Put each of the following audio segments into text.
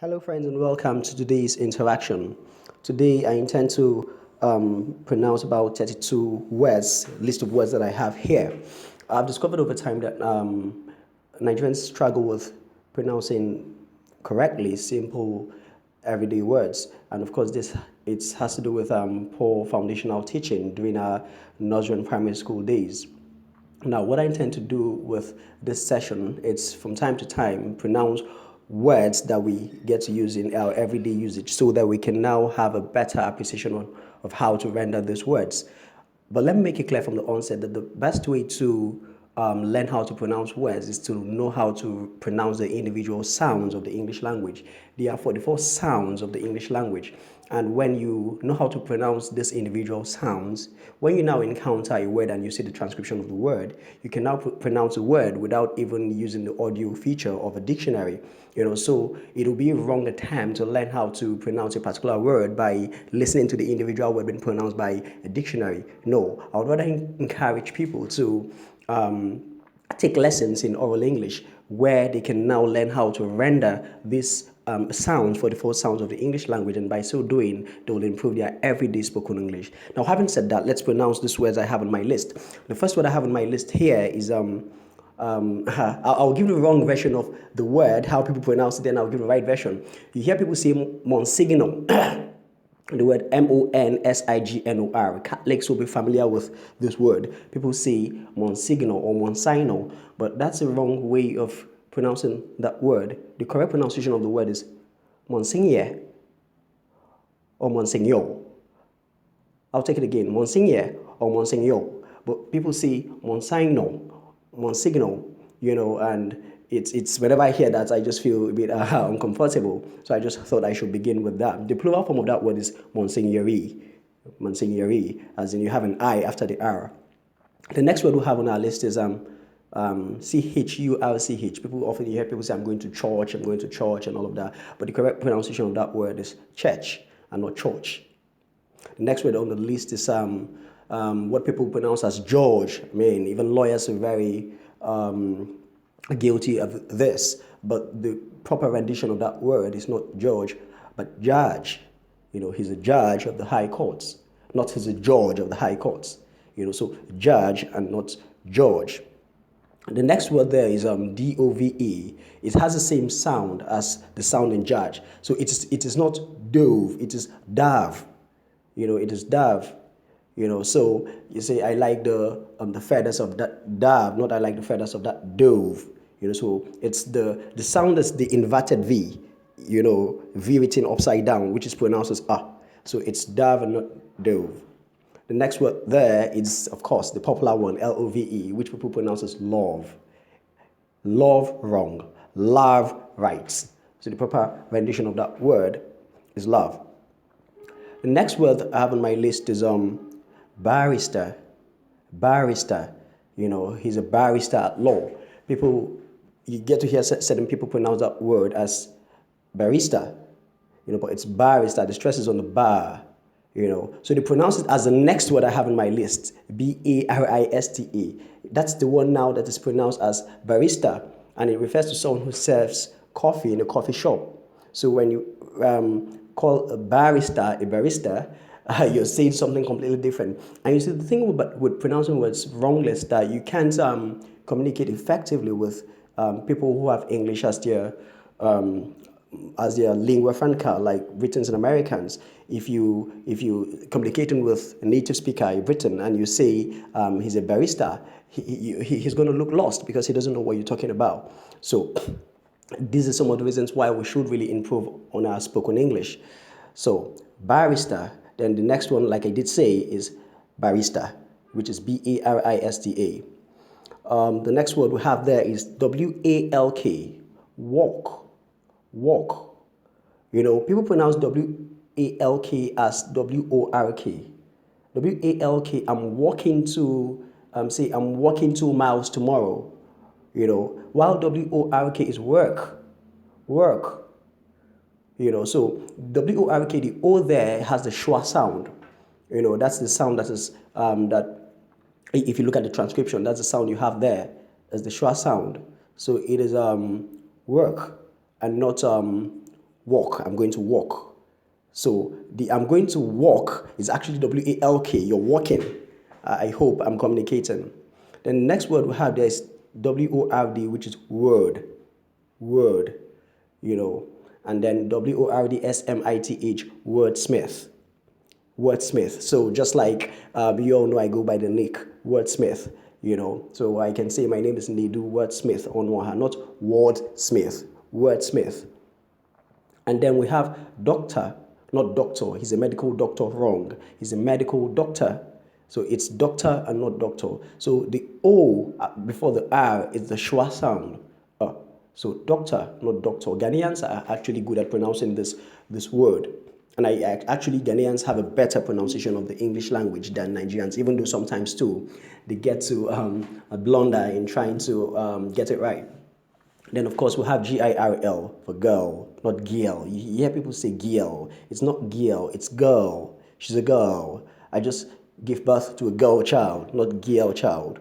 Hello, friends, and welcome to today's interaction. Today, I intend to pronounce about 32 words, list of words that I have here. I've discovered over time that Nigerians struggle with pronouncing correctly simple everyday words, and of course, this it has to do with poor foundational teaching during our nursery and primary school days. Now, what I intend to do with this session is from time to time pronounce words that we get to use in our everyday usage so that we can now have a better appreciation of how to render these words. But let me make it clear from the onset that the best way to learn how to pronounce words is to know how to pronounce the individual sounds of the English language. There are 44 sounds of the English language. And when you know how to pronounce these individual sounds, when you now encounter a word and you see the transcription of the word, you can now pronounce a word without even using the audio feature of a dictionary. So it will be a wrong attempt to learn how to pronounce a particular word by listening to the individual word being pronounced by a dictionary. No, I would rather encourage people to take lessons in oral English where they can now learn how to render these sounds, 44 sounds of the English language, and by so doing, they will improve their everyday spoken English. Now, having said that, let's pronounce these words I have on my list. The first word I have on my list here is I'll give you the wrong version of the word, how people pronounce it, then I'll give the right version. You hear people say Monsignor. The word Monsignor. Catholics will be familiar with this word. People say Monsignor or Monsignor, but that's a wrong way of pronouncing that word. The correct pronunciation of the word is Monsignor or Monsignor. I'll take it again, Monsignor or Monsignor. But people say Monsignor, Monsignor, and it's whenever I hear that, I just feel a bit uncomfortable. So I just thought I should begin with that. The plural form of that word is Monsignori, Monsignori, as in you have an I after the R. The next word we have on our list is Church. People often hear people say, I'm going to church, and all of that. But the correct pronunciation of that word is church and not church. The next word on the list is what people pronounce as George. I mean, even lawyers are very guilty of this. But the proper rendition of that word is not George, but judge. He's a judge of the high courts, not he's a judge of the high courts. So judge and not George. The next word there is dove. It has the same sound as the sound in judge. So it is not dove, it is dove. It is dove. So you say I like the feathers of that dove, not I like the feathers of that dove. So it's the sound is the inverted V. V written upside down, which is pronounced as ah. So it's dove and not dove. The next word there is, of course, the popular one, love, which people pronounce as love. Love wrong, love right. So the proper rendition of that word is love. The next word I have on my list is barrister. Barrister. He's a barrister at law. You get to hear certain people pronounce that word as barista. But it's barrister. The stress is on the bar. So they pronounce it as the next word I have on my list, barista. That's the one now that is pronounced as barista, and it refers to someone who serves coffee in a coffee shop. So when you call a barista, you're saying something completely different. And you see, the thing with pronouncing words wrongly is that you can't communicate effectively with people who have English as their lingua franca, like Britons and Americans. If you communicating with a native speaker in Britain and you say he's a barista, he's going to look lost because he doesn't know what you're talking about. So these are some of the reasons why we should really improve on our spoken English. So barrister. Then the next one, like I did say, is barista, which is barista. The next word we have there is walk. Walk. Walk. People pronounce walk as work. Walk. I'm walking to say I'm walking 2 miles tomorrow. While work is work. Work. So work, the O there has the schwa sound. That's the sound that is that if you look at the transcription, that's the sound you have there as the schwa sound. So it is work and not walk. I'm going to walk. So the I'm going to walk is actually WALK. You're walking. I hope I'm communicating. Then the next word we have there is WORD, which is word. Word. And then WORDSMITH, wordsmith. Wordsmith. So just like you all know, I go by the nick Wordsmith. So I can say my name is Nedu Wordsmith on one hand, not Wordsmith. Wordsmith. And then we have doctor, not doctor. He's a medical doctor, wrong. He's a medical doctor. So it's doctor and not doctor. So the O before the R is the schwa sound. So doctor, not doctor. Ghanaians are actually good at pronouncing this word. And actually Ghanaians have a better pronunciation of the English language than Nigerians, even though sometimes too they get to blunder in trying to get it right. Then of course we have GIRL for girl, not girl. You hear people say girl. It's not girl, it's girl. She's a girl. I just give birth to a girl child, not girl child.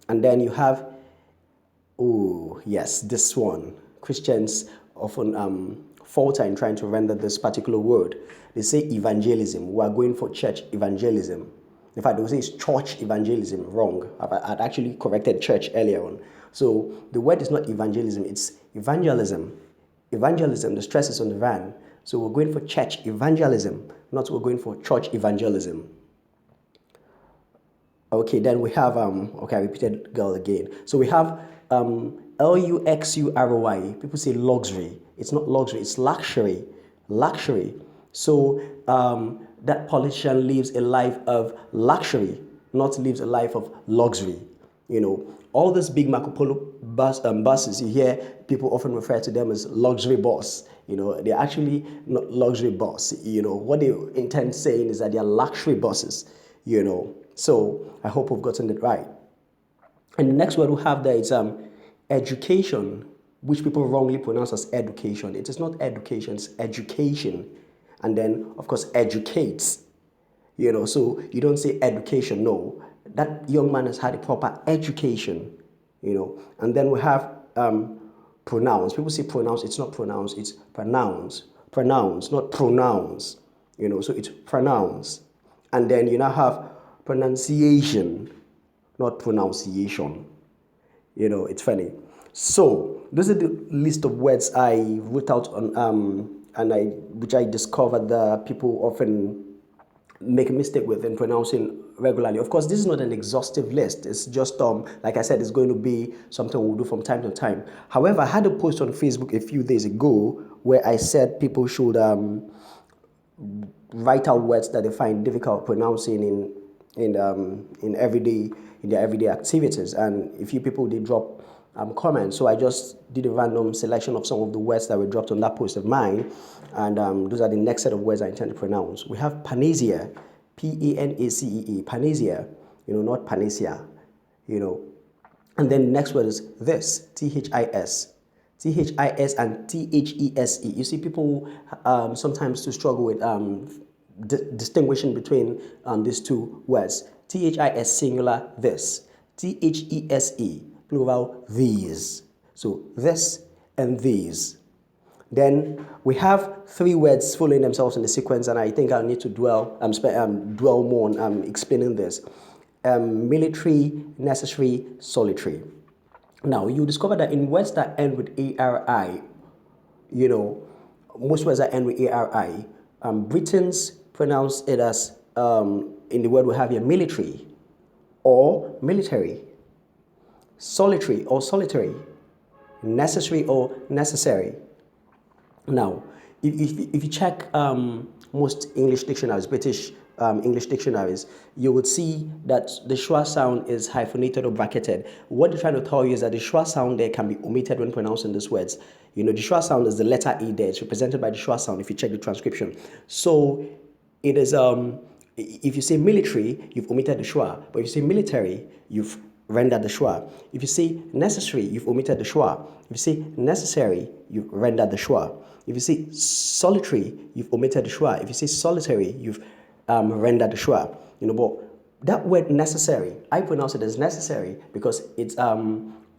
And then you have, oh yes, this one. Christians often falter in trying to render this particular word. They say evangelism. We are going for church evangelism. In fact, they will say it's church evangelism. Wrong. I'd actually corrected church earlier on. So the word is not evangelism, it's evangelism. Evangelism, the stress is on the van. So we're going for church evangelism, not we're going for church evangelism. Okay, then we have, I repeated girl again. So we have LUXURY. People say luxury. It's not luxury, it's luxury. Luxury. So that politician lives a life of luxury, not lives a life of luxury. All these big Marco Polo buses, you hear people often refer to them as luxury bus. They're actually not luxury bus. What they intend saying is that they are luxury buses. So I hope we've gotten it right. And the next word we have there is education, which people wrongly pronounce as education. It is not education, it's education. And then, of course, educates. So you don't say education, no. That young man has had a proper education, And then we have pronouns. People say pronounce, it's not pronounce, it's pronounce. Pronounce, not pronounce, so it's pronounce. And then you now have pronunciation, not pronunciation. It's funny. So those are the list of words I wrote out on which I discovered that people often make a mistake with in pronouncing regularly. Of course, this is not an exhaustive list. It's just like I said, it's going to be something we'll do from time to time. However, I had a post on Facebook a few days ago where I said people should write out words that they find difficult pronouncing in their everyday activities, and a few people did drop comments. So I just did a random selection of some of the words that were dropped on that post of mine, and those are the next set of words I intend to pronounce. We have panacea, PANACEE, panacea, not panacea, And then the next word is this, THIS. THIS and THESE. You see, people sometimes to struggle with distinguishing between these two words. THIS singular, this. THESE plural, these. So this and these. Then we have three words following themselves in the sequence, and I think I'll need to dwell more on explaining this. Military, necessary, solitary. Now, you discover that in words that end with ARI, most words that end with ARI, Britons pronounce it as, in the word we have here, military or military, solitary or solitary, necessary or necessary. Now, if you check most English dictionaries, British English dictionaries, you would see that the schwa sound is hyphenated or bracketed. What they're trying to tell you is that the schwa sound there can be omitted when pronouncing these words. The schwa sound is the letter A there. It's represented by the schwa sound if you check the transcription. So it is, if you say military, you've omitted the schwa. But if you say military, you've rendered the schwa. If you say necessary, you've omitted the schwa. If you say necessary, you've rendered the schwa. If you say solitary, you've omitted the schwa. If you say solitary, you've rendered the schwa. But that word necessary, I pronounce it as necessary because it's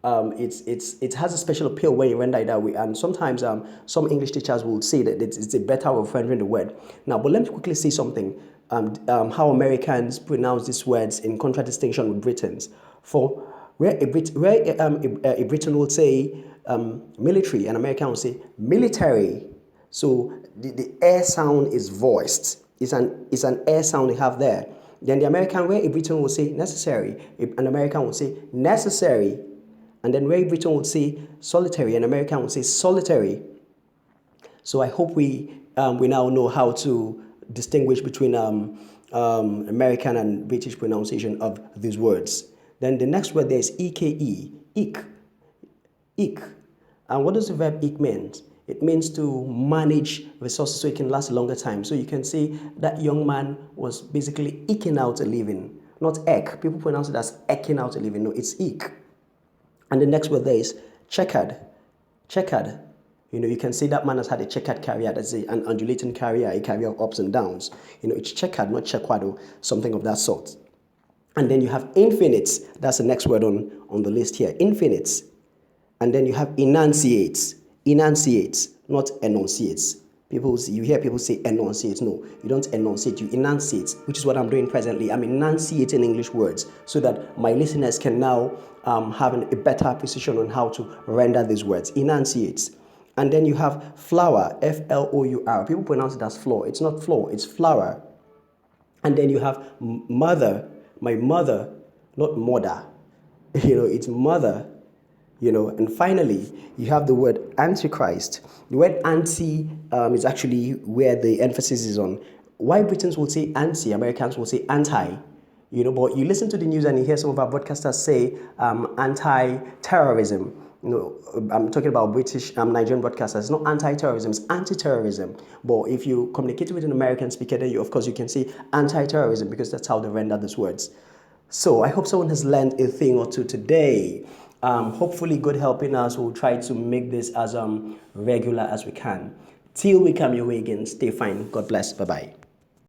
it has a special appeal when you render it that way. And sometimes some English teachers will say that it's a better way of rendering the word. Now, but let me quickly say something. How Americans pronounce these words in contradistinction with Britons. For where a Briton will say military, an American will say military. So the air sound is voiced. It's an air sound they have there. Then the American, where a Briton will say necessary, an American will say necessary. And then where a Briton would say solitary, an American would say solitary. So I hope we now know how to distinguish between American and British pronunciation of these words. Then the next word there is eke, ik, ik. And what does the verb ik mean? It means to manage resources so it can last a longer time. So you can see that young man was basically eking out a living, not ek. People pronounce it as eking out a living. No, it's ik. And the next word there is checkered. Checkered. You know, you can see that man has had a checkered career. That's an undulating career, a career of ups and downs. You know, it's checkered, not checkered or something of that sort. And then you have infinites. That's the next word on the list here. Infinites. And then you have enunciates. Enunciates, not enunciates. You hear people say enunciate. No, you don't enunciate, you enunciate, which is what I'm doing presently. I'm enunciating English words so that my listeners can now have a better precision on how to render these words. Enunciates. And then you have flour, F-L-O-U-R. People pronounce it as flour. It's not flour, it's flour. And then you have mother, my mother, not mother. You know, it's mother. You know, and finally, you have the word antichrist. The word anti is actually where the emphasis is on. Why Britons will say anti, Americans will say anti. You know, but you listen to the news and you hear some of our broadcasters say anti-terrorism. You know, I'm talking about British, Nigerian broadcasters. It's not anti-terrorism, it's anti-terrorism. But if you communicate with an American speaker, then of course you can say anti-terrorism because that's how they render these words. So I hope someone has learned a thing or two today. Hopefully, God helping us, we'll try to make this as regular as we can. Till we come your way again, stay fine. God bless. Bye-bye.